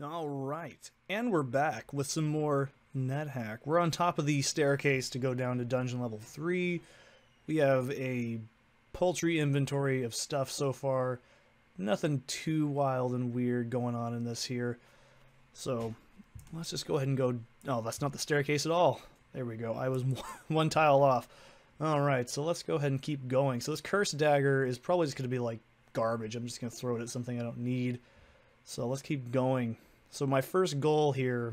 Alright, and we're back with some more NetHack. We're on top of the staircase to go down to dungeon level 3. We have a paltry inventory of stuff so far. Nothing too wild and weird going on in this here. So, let's just go ahead and go... Oh, that's not the staircase at all. There we go. I was one tile off. Alright, so let's go ahead and keep going. So this cursed dagger is probably just going to be like garbage. I'm just going to throw it at something I don't need. So let's keep going. So my first goal here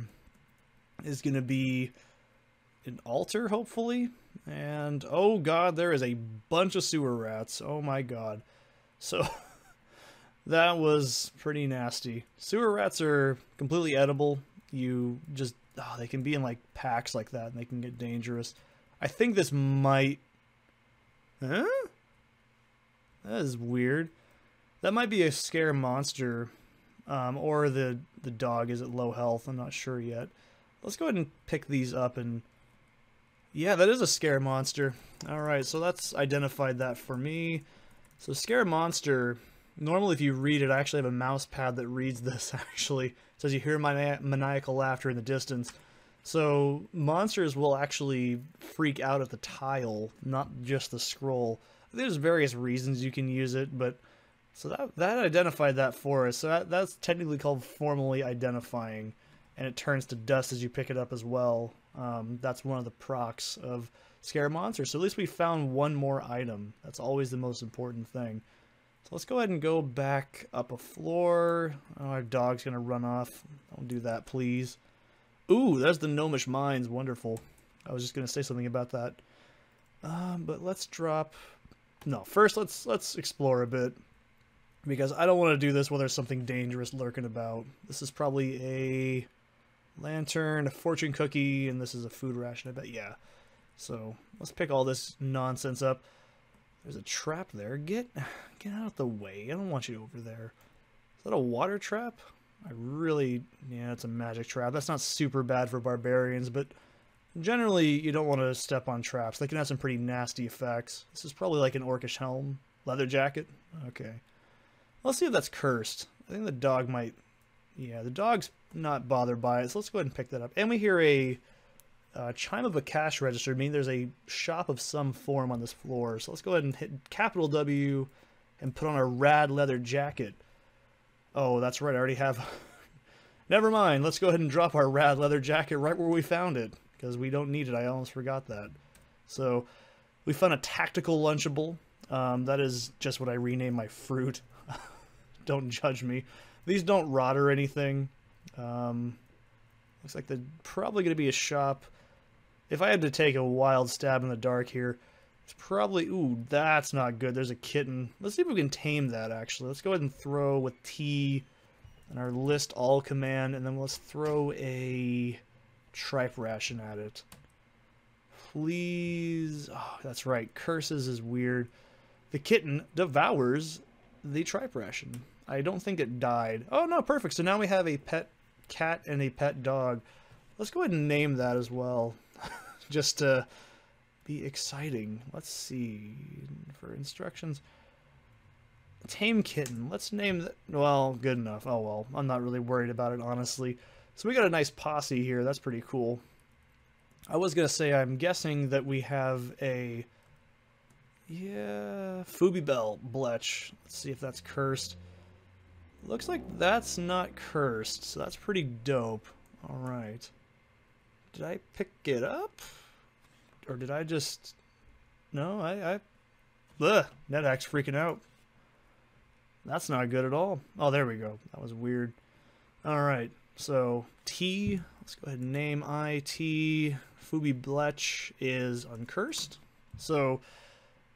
is going to be an altar, hopefully. And, oh god, there is a bunch of sewer rats. Oh my god. So, that was pretty nasty. Sewer rats are completely edible. You just, oh, they can be in like packs like that and they can get dangerous. I think this might... Huh? That is weird. That might be a scare monster. Or the dog is at low health. I'm not sure yet. Let's go ahead and pick these up and... Yeah, that is a scare monster. Alright, so that's identified that for me. So scare monster, normally if you read it, I actually have a mouse pad that reads this actually. It says you hear my maniacal laughter in the distance. So monsters will actually freak out at the tile, not just the scroll. There's various reasons you can use it, but... So that identified that for us. So that's technically called formally identifying, and it turns to dust as you pick it up as well. That's one of the procs of scare monsters. So at least we found one more item. That's always the most important thing. So let's go ahead and go back up a floor. Oh, our dog's gonna run off. Don't do that, please. Ooh, there's the gnomish mines. Wonderful. I was just gonna say something about that. But let's drop... No, first let's explore a bit. Because I don't want to do this while there's something dangerous lurking about. This is probably a lantern, a fortune cookie, and this is a food ration, I bet. Yeah. So, let's pick all this nonsense up. There's a trap there. Get out of the way. I don't want you over there. Is that a water trap? Yeah, it's a magic trap. That's not super bad for barbarians, but generally you don't want to step on traps. They can have some pretty nasty effects. This is probably like an orcish helm. Leather jacket? Okay. Let's see if that's cursed. I think the dog might... Yeah, the dog's not bothered by it, so let's go ahead and pick that up. And we hear a chime of a cash register, meaning there's a shop of some form on this floor. So let's go ahead and hit capital W and put on a rad leather jacket. Oh, that's right, I already have... Never mind, let's go ahead and drop our rad leather jacket right where we found it, because we don't need it. I almost forgot that. So, we found a tactical lunchable. That is just what I renamed my fruit. Don't judge me. These don't rot or anything. Looks like they're probably going to be a shop. If I had to take a wild stab in the dark here, it's probably... Ooh, that's not good. There's a kitten. Let's see if we can tame that, actually. Let's go ahead and throw with T and our list all command, and then let's throw a tripe ration at it. Please... Oh, that's right. Curses is weird. The kitten devours the tripe ration. I don't think it died. Oh, no, perfect. So now we have a pet cat and a pet dog. Let's go ahead and name that as well. Just to be exciting. Let's see. For instructions. Tame kitten. Let's name that. Well, good enough. Oh, well. I'm not really worried about it, honestly. So we got a nice posse here. That's pretty cool. I was going to say, I'm guessing that we have a... Yeah, Fubibel Blech. Let's see if that's cursed. Looks like that's not cursed, so that's pretty dope. Alright. Did I pick it up? Or did I just... No, Ugh, NetHack's freaking out. That's not good at all. Oh, there we go. That was weird. Alright, so T. Let's go ahead and name IT. Fubi Blech is uncursed. So...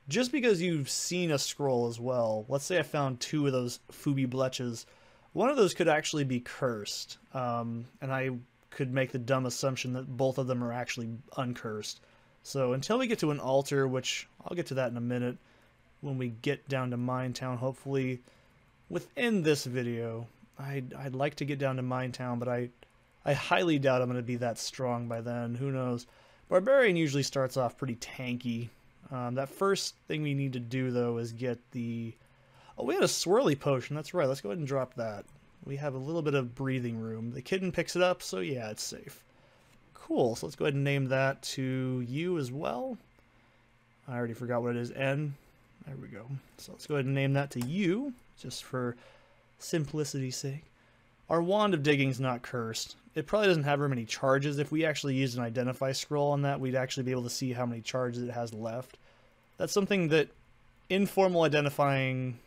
Just because you've seen a scroll as well, let's say I found 2 of those Fubi Bleches, one of those could actually be cursed, and I could make the dumb assumption that both of them are actually uncursed. So until we get to an altar, which I'll get to that in a minute, when we get down to Minetown, hopefully within this video, I'd like to get down to Minetown, but I highly doubt I'm going to be that strong by then. Who knows? Barbarian usually starts off pretty tanky. That first thing we need to do, though, is get the... Oh, we had a swirly potion. That's right. Let's go ahead and drop that. we have a little bit of breathing room. The kitten picks it up, so yeah, it's safe. Cool, so let's go ahead and name that to you as well. I already forgot what it is, N. There we go. So let's go ahead and name that to you, just for simplicity's sake. Our Wand of Digging is not cursed. It probably doesn't have very many charges. If we actually used an identify scroll on that, we'd actually be able to see how many charges it has left. That's something that informal identifying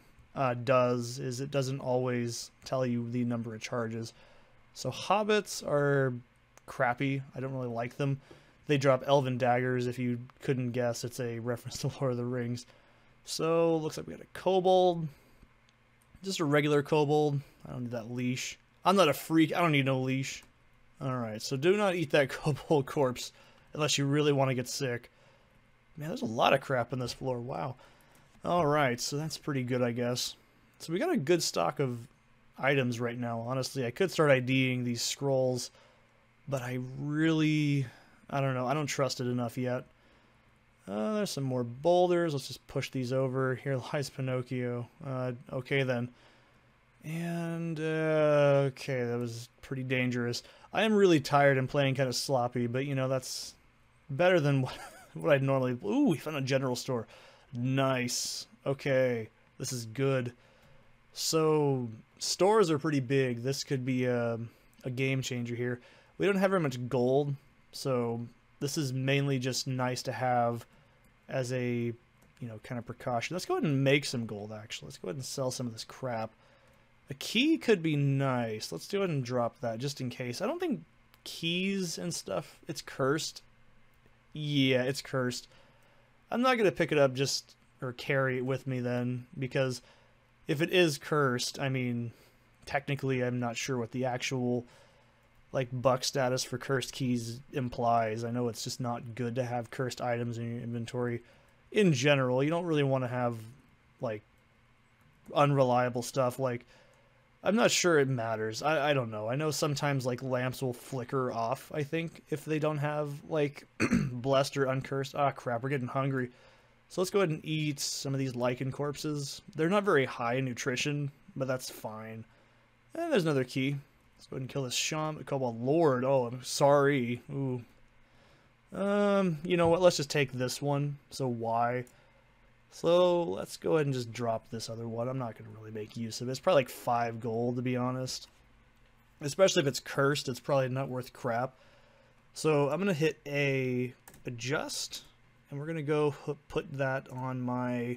does, is it doesn't always tell you the number of charges. So hobbits are crappy. I don't really like them. They drop elven daggers. If you couldn't guess, it's a reference to Lord of the Rings. So looks like we got a kobold. Just a regular kobold. I don't need that leash. I'm not a freak. I don't need no leash. Alright, so do not eat that kobold corpse unless you really want to get sick. Man, there's a lot of crap on this floor. Wow. Alright, so that's pretty good, I guess. So we got a good stock of items right now. Honestly, I could start IDing these scrolls, but I don't know. I don't trust it enough yet. There's some more boulders. Let's just push these over. Here lies Pinocchio. Okay, then. And, okay, that was pretty dangerous. I am really tired and playing kind of sloppy, but, you know, that's better than what I'd normally... Ooh, we found a general store. Nice. Okay, this is good. So, stores are pretty big. This could be a game changer here. We don't have very much gold, so this is mainly just nice to have as a, you know, kind of precaution. Let's go ahead and make some gold, actually. Let's go ahead and sell some of this crap. A key could be nice. Let's go ahead and drop that just in case. I don't think keys and stuff, it's cursed. Yeah, it's cursed. I'm not going to pick it up just, or carry it with me then, because if it is cursed, I mean, technically I'm not sure what the actual, like, buck status for cursed keys implies. I know it's just not good to have cursed items in your inventory. In general, you don't really want to have, like, unreliable stuff. Like, I'm not sure it matters. I don't know. I know sometimes, like, lamps will flicker off, I think, if they don't have, like, blessed or uncursed. Ah, crap, we're getting hungry. So let's go ahead and eat some of these lichen corpses. They're not very high in nutrition, but that's fine. And there's another key. Let's go ahead and kill this shaman. Cobalt Lord. Oh, I'm sorry. Ooh. You know what? Let's just take this one. So why? So let's go ahead and just drop this other one. I'm not going to really make use of it. It's probably like 5 gold, to be honest. Especially if it's cursed, it's probably not worth crap. So I'm going to hit adjust, and we're going to go put that on my,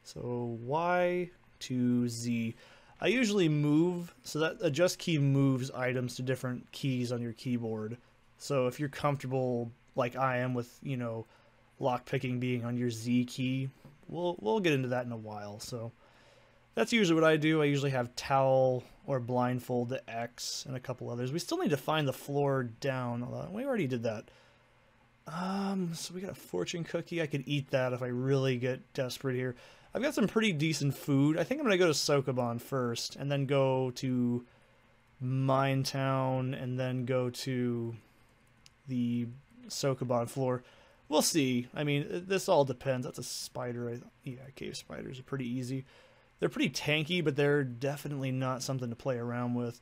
so Y to Z. I usually move, so that adjust key moves items to different keys on your keyboard. So if you're comfortable, like I am, with, you know, lockpicking being on your Z key, we'll get into that in a while. So that's usually what I do. I usually have towel or blindfold to X and a couple others. We still need to find the floor down. We already did that. So we got a fortune cookie. I could eat that if I really get desperate here. I've got some pretty decent food. I think I'm going to go to Sokoban first, and then go to Minetown, and then go to the Sokoban floor. We'll see. I mean, this all depends. That's a spider. Yeah, cave spiders are pretty easy. They're pretty tanky, but they're definitely not something to play around with.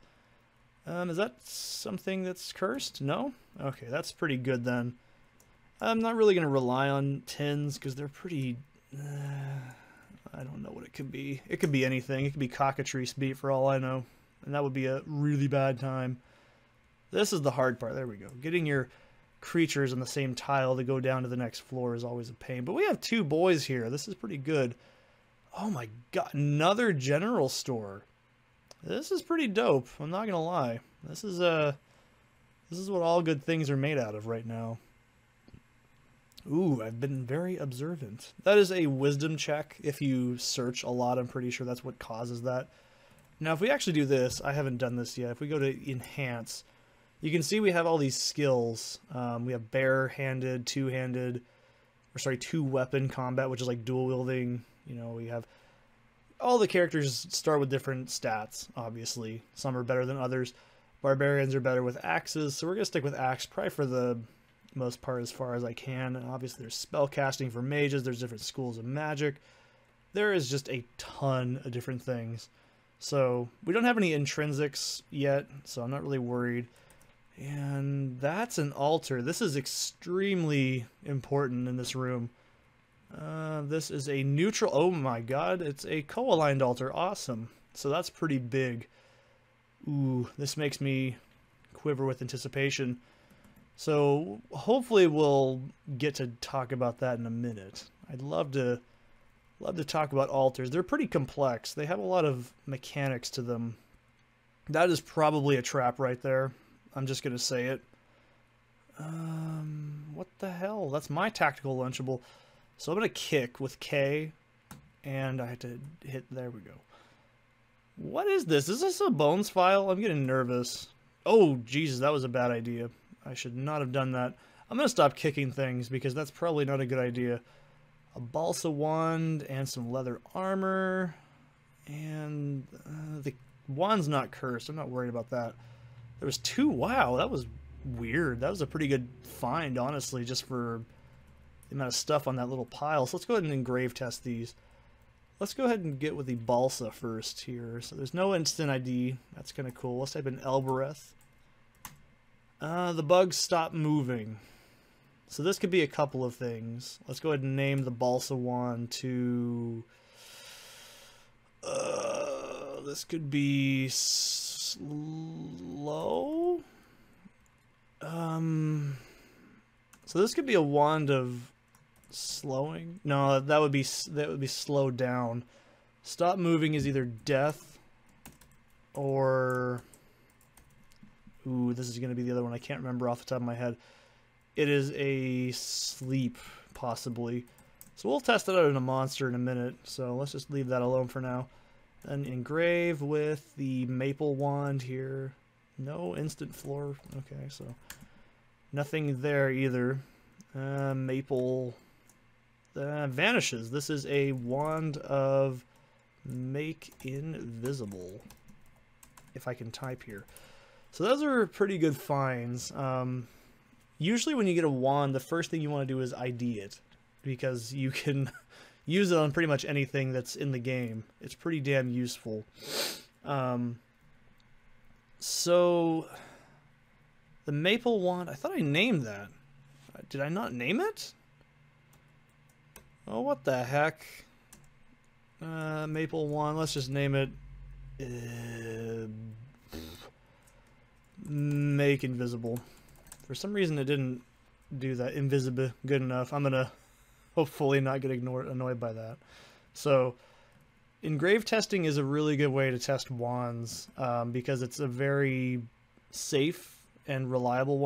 Is that something that's cursed? No? Okay, that's pretty good then. I'm not really going to rely on tins, because they're pretty... I don't know what it could be. It could be anything. It could be cockatrice beat for all I know. And that would be a really bad time. This is the hard part. There we go. Getting your creatures on the same tile to go down to the next floor is always a pain. But we have 2 boys here. This is pretty good. Oh my god. Another general store. This is pretty dope. I'm not going to lie. This is what all good things are made out of right now. Ooh, I've been very observant. That is a wisdom check. If you search a lot, I'm pretty sure that's what causes that. Now, if we actually do this, I haven't done this yet. If we go to enhance, you can see we have all these skills. We have bare-handed, two-handed, or sorry, two-weapon combat, which is like dual-wielding. You know, we have all the characters start with different stats, obviously. Some are better than others. Barbarians are better with axes, so we're going to stick with axe probably for the most part as far as I can. And obviously there's spell casting for mages, there's different schools of magic. There is just a ton of different things. So we don't have any intrinsics yet, so I'm not really worried. And that's an altar. This is extremely important in this room. This is a neutral. Oh my god, it's a co-aligned altar. Awesome. So that's pretty big. Ooh, this makes me quiver with anticipation. So hopefully we'll get to talk about that in a minute. I'd love to talk about altars. They're pretty complex. They have a lot of mechanics to them. That is probably a trap right there. I'm just gonna say it. What the hell? That's my tactical lunchable. So I'm gonna kick with K, and I have to hit. There we go. What is this? Is this a bones file? I'm getting nervous. Oh Jesus, that was a bad idea. I should not have done that. I'm gonna stop kicking things because that's probably not a good idea. A balsa wand and some leather armor, and the wand's not cursed. I'm not worried about that. There was 2. Wow, that was weird. That was a pretty good find, honestly, just for the amount of stuff on that little pile. So let's go ahead and engrave test these. Let's go ahead and get with the balsa first here. So there's no instant ID. That's kind of cool. Let's type in Elbereth. The bugs stop moving. So this could be a couple of things. Let's go ahead and name the balsa wand to... this could be slow. So this could be a wand of slowing. No, that would be slowed down. Stop moving is either death or... Ooh, this is going to be the other one. I can't remember off the top of my head. It is a sleep, possibly. So we'll test it out in a monster in a minute. So let's just leave that alone for now. And engrave with the maple wand here. No instant floor. Okay, so nothing there either. Maple vanishes. This is a wand of make invisible. If I can type here. So those are pretty good finds. Usually when you get a wand, the first thing you want to do is ID it, because you can use it on pretty much anything that's in the game. It's pretty damn useful. So the maple wand, I thought I named that. Did I not name it? Oh, what the heck? Maple wand, let's just name it make invisible. For some reason it didn't do that invisible good enough. I'm gonna hopefully not get annoyed by that. So engrave testing is a really good way to test wands, because it's a very safe and reliable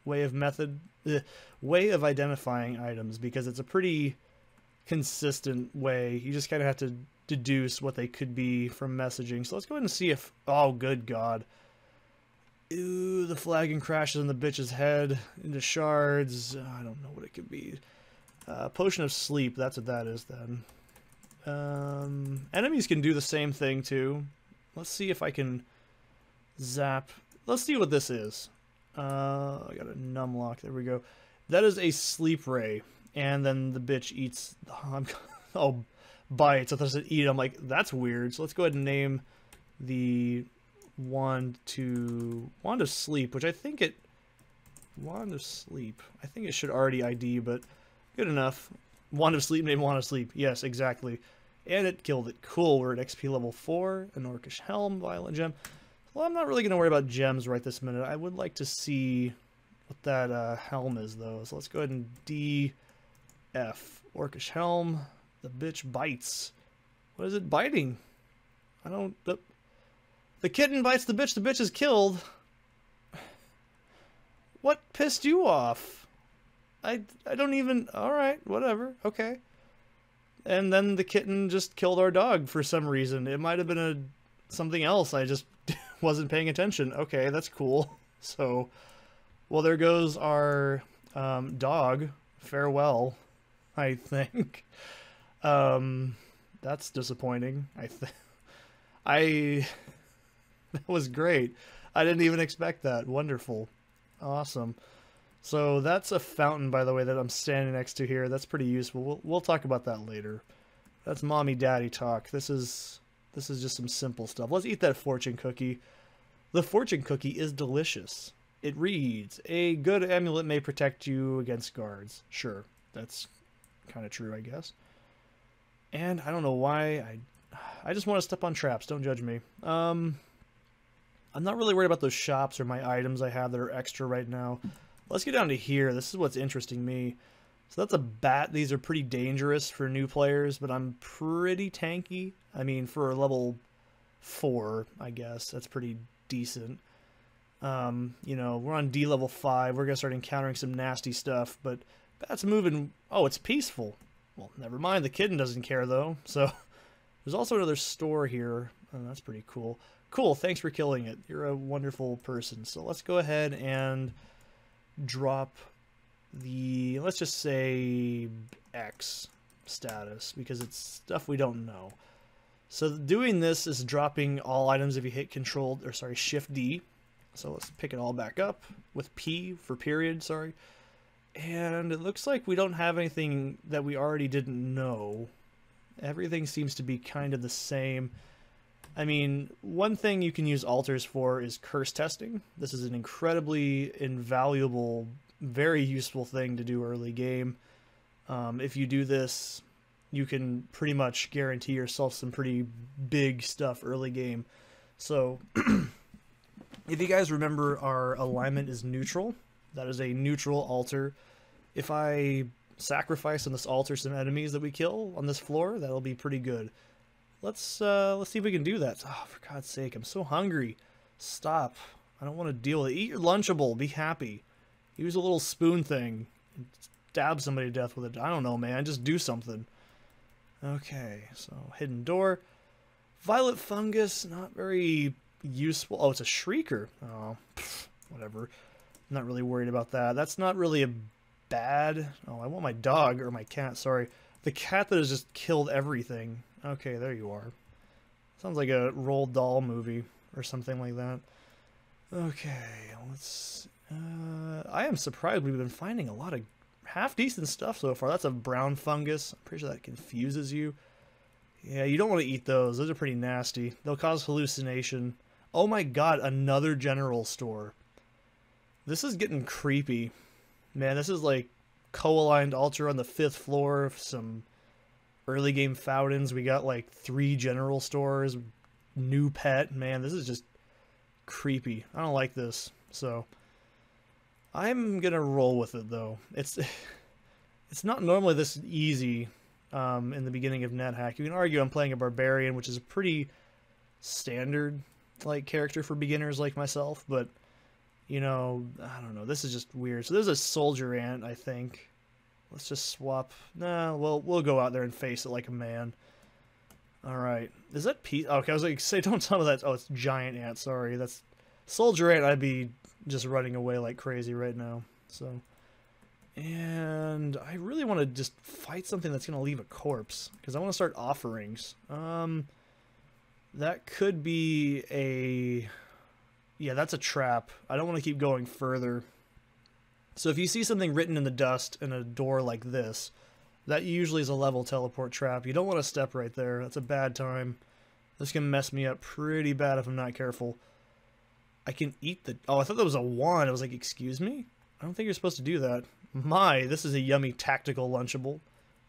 way of identifying items, because it's a pretty consistent way. You just kind of have to deduce what they could be from messaging. So let's go ahead and see if... Oh, good God. Ooh, the flagon crashes on the bitch's head into shards. I don't know what it could be. Potion of sleep, that's what that is then. Enemies can do the same thing too. Let's see if I can zap. Let's see what this is. I got a numlock. There we go. That is a sleep ray. And then the bitch eats... Oh, bites. I thought it said eat. I'm like, that's weird. So let's go ahead and name the... wand of sleep, which I think it... Wand of sleep. I think it should already ID, but good enough. Wand of sleep, name wand of sleep. Yes, exactly. And it killed it. Cool, we're at XP level 4. An orcish helm, violet gem. Well, I'm not really going to worry about gems right this minute. I would like to see what that helm is, though. So let's go ahead and DF. Orcish helm. The bitch bites. What is it biting? I don't... The kitten bites the bitch is killed. What pissed you off? I don't even... Alright, whatever, okay. And then the kitten just killed our dog for some reason. It might have been something else, I just wasn't paying attention. Okay, that's cool. So, well, there goes our dog. Farewell, I think. That's disappointing, That was great. I didn't even expect that. Wonderful. Awesome. So that's a fountain, by the way, that I'm standing next to here. That's pretty useful. We'll talk about that later. That's mommy daddy talk. This is This is just some simple stuff. Let's eat that fortune cookie. The fortune cookie is delicious. It reads, a good amulet may protect you against guards. Sure, that's kind of true, I guess. And I don't know why. I just want to step on traps. Don't judge me. I'm not really worried about those shops or my items I have that are extra right now. Let's get down to here. This is what's interesting me. So that's a bat. These are pretty dangerous for new players, but I'm pretty tanky. I mean, for a level 4, I guess, that's pretty decent. You know, we're on D level 5. We're going to start encountering some nasty stuff, but bats moving. Oh, it's peaceful. Well, never mind. The kitten doesn't care, though. So there's also another store here. Oh, that's pretty cool. Cool, thanks for killing it. You're a wonderful person. So let's go ahead and drop the, let's just say, X status, because it's stuff we don't know. So doing this is dropping all items if you hit Shift D. So let's pick it all back up with P for period, sorry. And it looks like we don't have anything that we already didn't know. Everything seems to be kind of the same. I mean, one thing you can use altars for is curse testing. This is an incredibly invaluable, very useful thing to do early game. If you do this, you can pretty much guarantee yourself some pretty big stuff early game. So, if you guys remember, our alignment is neutral. That is a neutral altar. If I sacrifice on this altar some enemies that we kill on this floor, that'll be pretty good. Let's see if we can do that. Oh, for God's sake, I'm so hungry. Stop. I don't want to deal with it. Eat your Lunchable. Be happy. Use a little spoon thing. Stab somebody to death with it. I don't know, man. Just do something. Okay, so hidden door. Violet fungus, not very useful. Oh, it's a shrieker. Oh, whatever. I'm not really worried about that. That's not really a bad... Oh, I want my dog, or my cat, sorry. The cat that has just killed everything. Okay, there you are. Sounds like a Roald Dahl movie or something like that. Okay, let's... I am surprised we've been finding a lot of half-decent stuff so far. That's a brown fungus. I'm pretty sure that confuses you. Yeah, you don't want to eat those. Those are pretty nasty. They'll cause hallucination. Oh my god, another general store. This is getting creepy. Man, this is like co-aligned altar on the 5th floor. Some early game Foudens. We got like 3 general stores. New pet. Man, this is just creepy. I don't like this. So I'm gonna roll with it though. It's not normally this easy in the beginning of NetHack. You can argue I'm playing a barbarian, which is a pretty standard like character for beginners like myself, but you know, I don't know. This is just weird. So there's a soldier ant, I think. Let's just swap. Nah, well, we'll go out there and face it like a man. All right. Is that Pete? Okay, I was like, say, don't tell me that. Oh, it's giant ant. Sorry, that's soldier ant. I'd be just running away like crazy right now. So, and I really want to just fight something that's gonna leave a corpse because I want to start offerings. That could be a. Yeah, that's a trap. I don't want to keep going further. So if you see something written in the dust in a door like this, that usually is a level teleport trap. You don't want to step right there. That's a bad time. This can mess me up pretty bad if I'm not careful. I can eat the... Oh, I thought that was a wand. I was like, excuse me? I don't think you're supposed to do that. My, this is a yummy tactical Lunchable.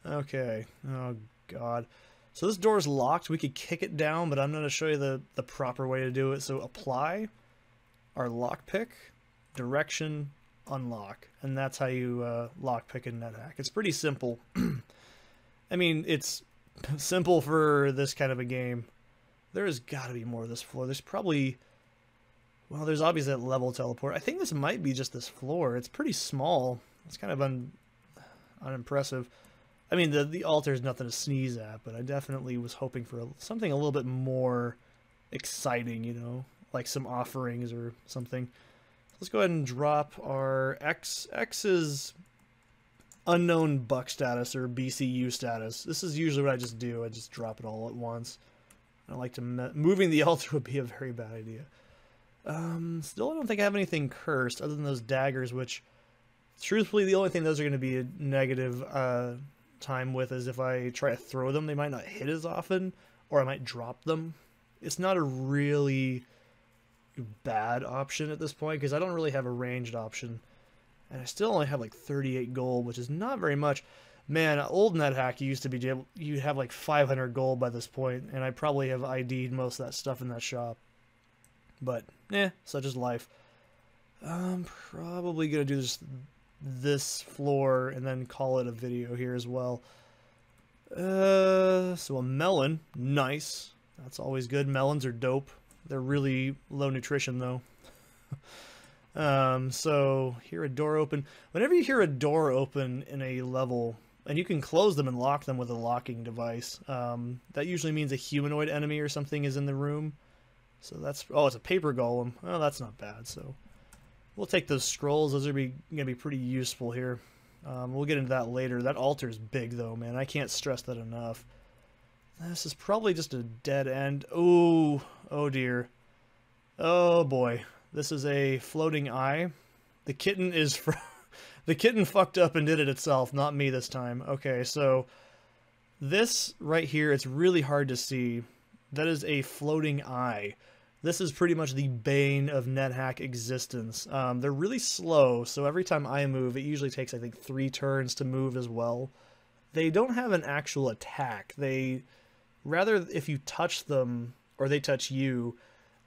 Okay. Oh, God. So this door is locked. We could kick it down, but I'm going to show you the proper way to do it. So apply our lockpick, direction, unlock. And that's how you lockpick in NetHack. It's pretty simple. I mean, it's simple for this kind of a game. There's got to be more of this floor. There's probably... Well, there's obviously that level teleport. I think this might be just this floor. It's pretty small. It's kind of unimpressive. I mean, the altar is nothing to sneeze at, but I definitely was hoping for something a little bit more exciting, you know, like some offerings or something. Let's go ahead and drop our X. X is unknown buck status or BCU status. This is usually what I just do. I just drop it all at once. I like to... Moving the altar would be a very bad idea. Still, I don't think I have anything cursed other than those daggers, which, truthfully, the only thing those are going to be a negative time with is if I try to throw them, they might not hit as often. or I might drop them. It's not a really bad option at this point because I don't really have a ranged option. And I still only have like 38 gold, which is not very much. Man, old NetHack used to be able, you'd have like 500 gold by this point, and I probably have ID'd most of that stuff in that shop. But, such is life. I'm probably going to do this floor and then call it a video here as well. So a melon, nice. That's always good. Melons are dope. They're really low nutrition though. So hear a door open. Whenever you hear a door open in a level, and you can close them and lock them with a locking device, that usually means a humanoid enemy or something is in the room. So that's, oh, it's a paper golem. Oh, that's not bad. So we'll take those scrolls. Those are going to be pretty useful here. We'll get into that later. That altar is big though, man. I can't stress that enough. This is probably just a dead end. Oh, oh dear. Oh boy. This is a floating eye. The kitten is the kitten fucked up and did it itself, not me this time. Okay, so this right here, it's really hard to see. That is a floating eye. This is pretty much the bane of NetHack existence. They're really slow, so every time I move, it usually takes, I think, 3 turns to move as well. They don't have an actual attack. Rather, if you touch them, or they touch you,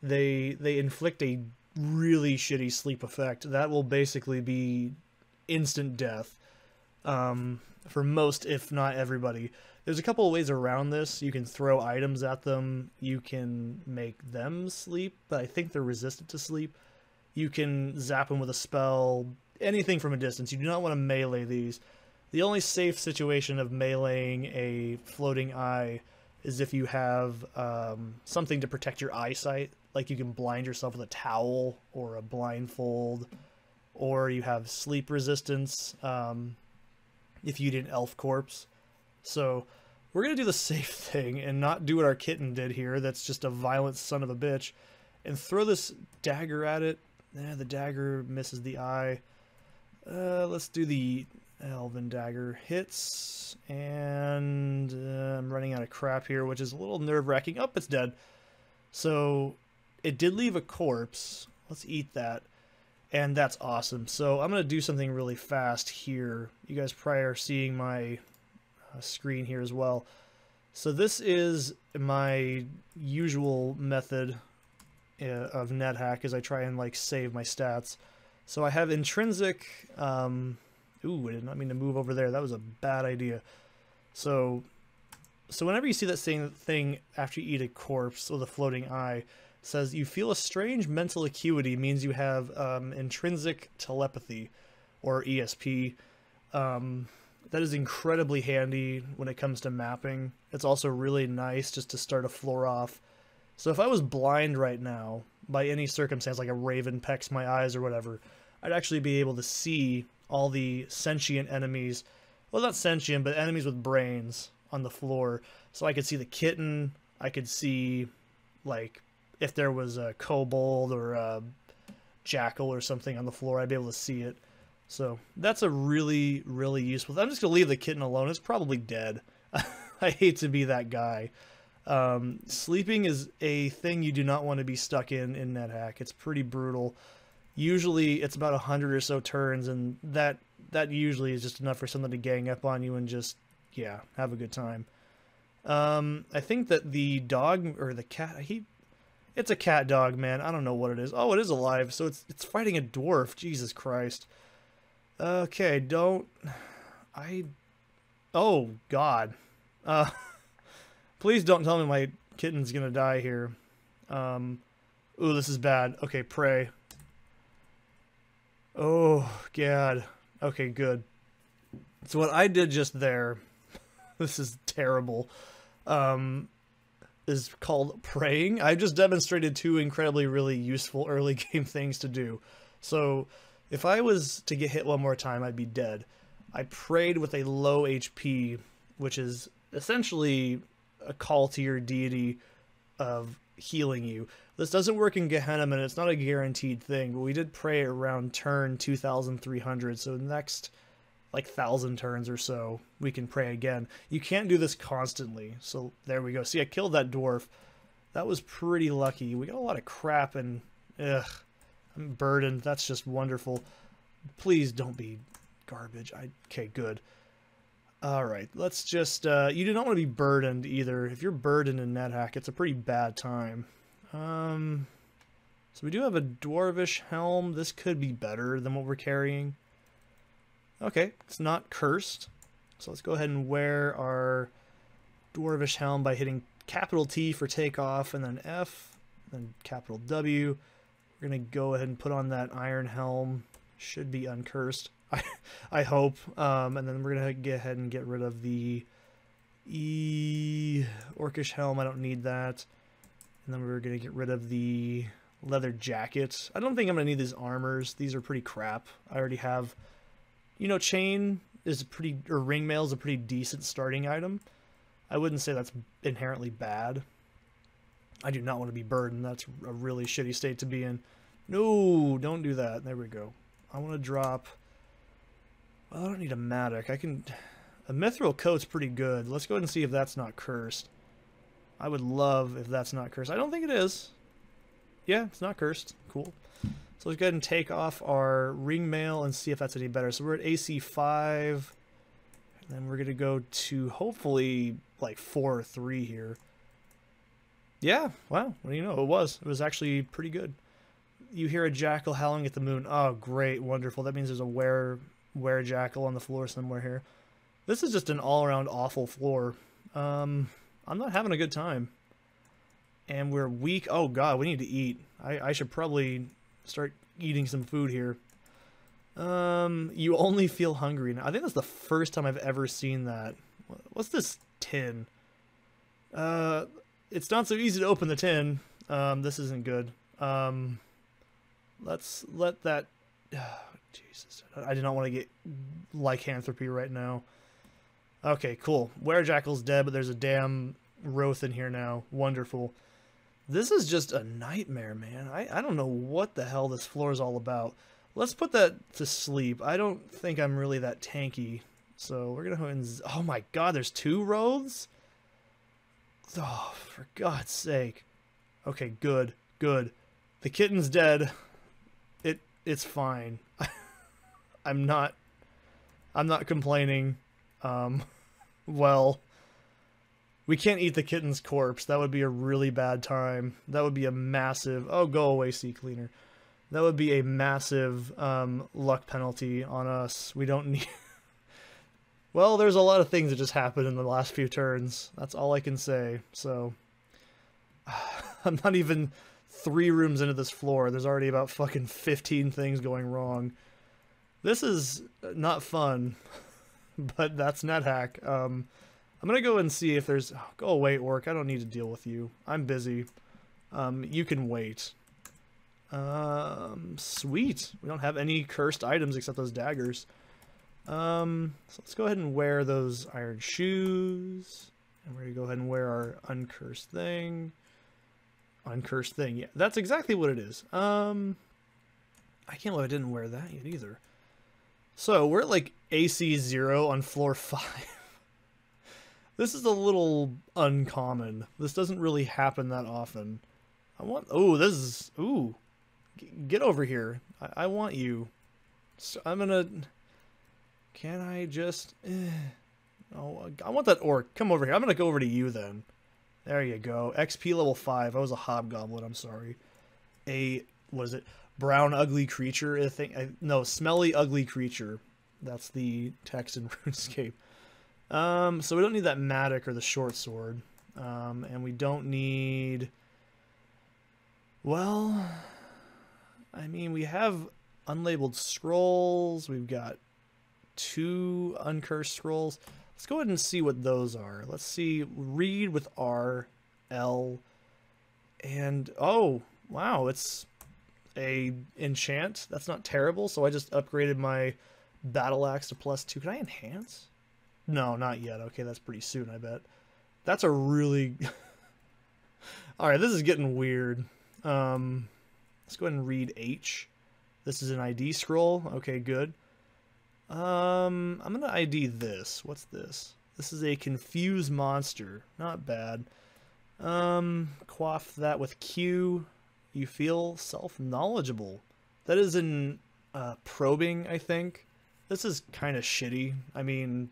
they inflict a really shitty sleep effect. That will basically be instant death for most, if not everybody. There's a couple of ways around this. You can throw items at them. You can make them sleep, but I think they're resistant to sleep. You can zap them with a spell, anything from a distance. You do not want to melee these. The only safe situation of meleeing a floating eye is if you have something to protect your eyesight, like you can blind yourself with a towel or a blindfold, or you have sleep resistance if you eat an elf corpse. So we're going to do the safe thing and not do what our kitten did here. That's just a violent son of a bitch. And throw this dagger at it. The dagger misses the eye. Let's do the elven dagger. Hits. And I'm running out of crap here, which is a little nerve-wracking. Oh, it's dead. So it did leave a corpse. Let's eat that. And that's awesome. So I'm going to do something really fast here. You guys probably are seeing my screen here as well. So this is my usual method of NetHack as I try and like save my stats. So I have intrinsic, ooh, I did not mean to move over there. That was a bad idea. So whenever you see that same thing after you eat a corpse with a floating eye, it says you feel a strange mental acuity, means you have intrinsic telepathy or ESP. That is incredibly handy when it comes to mapping. It's also really nice just to start a floor off. So if I was blind right now, by any circumstance, like a raven pecks my eyes or whatever, I'd actually be able to see all the sentient enemies. Well, not sentient, but enemies with brains on the floor. So I could see the kitten. I could see, like, if there was a kobold or a jackal or something on the floor, I'd be able to see it. So that's a really, really useful. I'm just going to leave the kitten alone. It's probably dead. I hate to be that guy. Sleeping is a thing you do not want to be stuck in NetHack. It's pretty brutal. Usually it's about 100 or so turns, and that usually is just enough for someone to gang up on you and just, yeah, have a good time. I think that the dog, or the cat, it's a cat dog, man. I don't know what it is. Oh, it is alive, so it's fighting a dwarf. Jesus Christ. Okay, oh, God. Please don't tell me my kitten's gonna die here. Ooh, this is bad. Okay, pray. Oh, God. Okay, good. So what I did just there, this is terrible, is called praying. I just demonstrated 2 incredibly really useful early game things to do. So if I was to get hit one more time, I'd be dead. I prayed with a low HP, which is essentially a call to your deity of healing you. This doesn't work in Gehenna, and it's not a guaranteed thing, but we did pray around turn 2,300, so next, like 1,000 turns or so, we can pray again. You can't do this constantly. So there we go. See, I killed that dwarf. That was pretty lucky. We got a lot of crap and ugh, I'm burdened. That's just wonderful. Please don't be garbage. Okay, good. All right, let's just, you do not want to be burdened either. If you're burdened in NetHack, it's a pretty bad time. So we do have a dwarvish helm. This could be better than what we're carrying. Okay, it's not cursed. So let's go ahead and wear our dwarvish helm by hitting capital T for takeoff, and then F, then capital W. We're going to go ahead and put on that iron helm. Should be uncursed, I hope. And then we're going to get ahead and get rid of the orcish helm. I don't need that. And then we're going to get rid of the leather jacket. I don't think I'm going to need these armors. These are pretty crap. I already have, you know, chain is pretty, or ring mail is a pretty decent starting item. I wouldn't say that's inherently bad. I do not want to be burdened. That's a really shitty state to be in. No, don't do that. There we go. I want to drop, well, I don't need a Matic. A mithril coat's pretty good. Let's go ahead and see if that's not cursed. I would love if that's not cursed. I don't think it is. Yeah, it's not cursed. Cool. So let's go ahead and take off our ring mail and see if that's any better. So we're at AC 5. And then we're going to go to hopefully like 4 or 3 here. Yeah, wow. What do you know? It was actually pretty good. You hear a jackal howling at the moon. Oh, great. Wonderful. That means there's a were jackal on the floor somewhere here. This is just an all-around awful floor. I'm not having a good time. And we're weak. Oh, God, we need to eat. I should probably start eating some food here. You only feel hungry now. I think that's the first time I've ever seen that. What's this tin? It's not so easy to open the tin. This isn't good. Let's let that... Oh, Jesus. I do not want to get lycanthropy right now. Okay, cool. Werejackal's dead, but there's a damn Roth in here now. Wonderful. This is just a nightmare, man. I don't know what the hell this floor is all about. Let's put that to sleep. I don't think I'm really that tanky. So we're going to go ahead and... Oh my God, there's 2 Roths? Oh, for God's sake. Okay, good, good. The kitten's dead. It's fine. I'm not complaining. Well, we can't eat the kitten's corpse. That would be a really bad time. That would be a massive... Oh, go away, sea cleaner. That would be a massive luck penalty on us. We don't need... Well, there's a lot of things that just happened in the last few turns. That's all I can say. So, I'm not even 3 rooms into this floor. There's already about fucking 15 things going wrong. This is not fun, but that's NetHack. I'm going to go and see if there's... Oh, go away, orc. I don't need to deal with you. I'm busy. You can wait. Sweet. We don't have any cursed items except those daggers. So let's go ahead and wear those iron shoes. And we're going to go ahead and wear our uncursed thing. Uncursed thing. Yeah, that's exactly what it is. I can't believe I didn't wear that yet either. So we're at like AC 0 on floor 5. This is a little uncommon. This doesn't really happen that often. I want... Oh, this is... Ooh. Get over here. I want you. So I'm gonna... Can I just... Oh, I want that orc. Come over here. I'm gonna go over to you then. There you go. XP level 5. I was a hobgoblin. I'm sorry. What is it? Brown ugly creature, I think. No, smelly ugly creature. That's the text in RuneScape. So we don't need that Matic or the short sword. And we don't need... Well... I mean, we have unlabeled scrolls. We've got 2 uncursed scrolls. Let's go ahead and see what those are. Let's see. Read with R, L, and... Oh, wow, it's a enchant. That's not terrible. So I just upgraded my battle axe to +2. Can I enhance? No, not yet. Okay, that's pretty soon, I bet. That's a really... Alright, this is getting weird. Let's go ahead and read H. This is an ID scroll. Okay, good. I'm gonna ID this. What's this? This is a confused monster. Not bad. Quaff that with Q. You feel self-knowledgeable. That is in probing, I think. This is kind of shitty. I mean,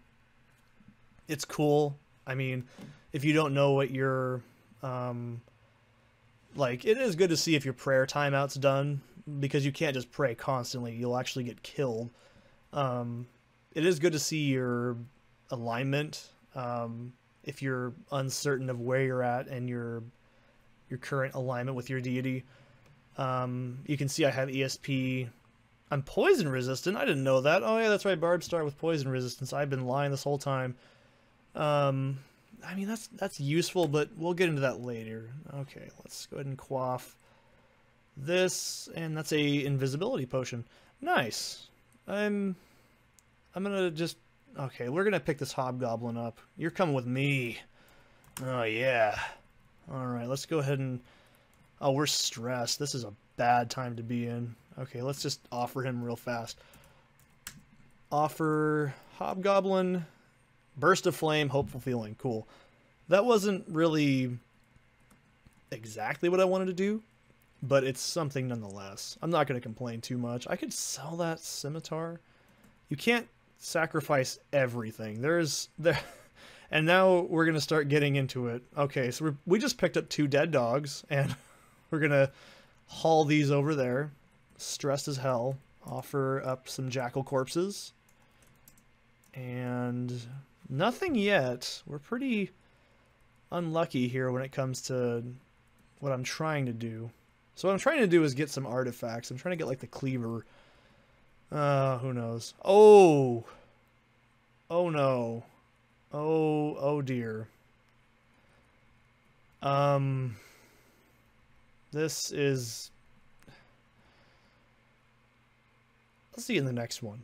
it's cool. I mean, if you don't know what your like, it is good to see if your prayer timeout's done, because you can't just pray constantly. You'll actually get killed. It is good to see your alignment, if you're uncertain of where you're at and your current alignment with your deity. You can see I have ESP. I'm poison resistant. I didn't know that. Oh yeah, that's right. Barb Star with poison resistance. I've been lying this whole time. I mean, that's useful, but we'll get into that later. Okay, let's go ahead and quaff this, and that's a invisibility potion. Nice. I'm gonna just... Okay, we're gonna pick this hobgoblin up. You're coming with me. Oh yeah. Alright, let's go ahead and... Oh, we're stressed. This is a bad time to be in. Okay, let's just offer him real fast. Offer hobgoblin, burst of flame, hopeful feeling. Cool. That wasn't really exactly what I wanted to do, but it's something nonetheless. I'm not going to complain too much. I could sell that scimitar. You can't sacrifice everything. And now we're going to start getting into it. Okay, so we just picked up 2 dead dogs, and we're going to haul these over there. Stressed as hell. Offer up some jackal corpses. And nothing yet. We're pretty unlucky here when it comes to what I'm trying to do. So what I'm trying to do is get some artifacts. I'm trying to get like the cleaver. Who knows? Oh! Oh no. Oh dear. This is... Let's see in the next one.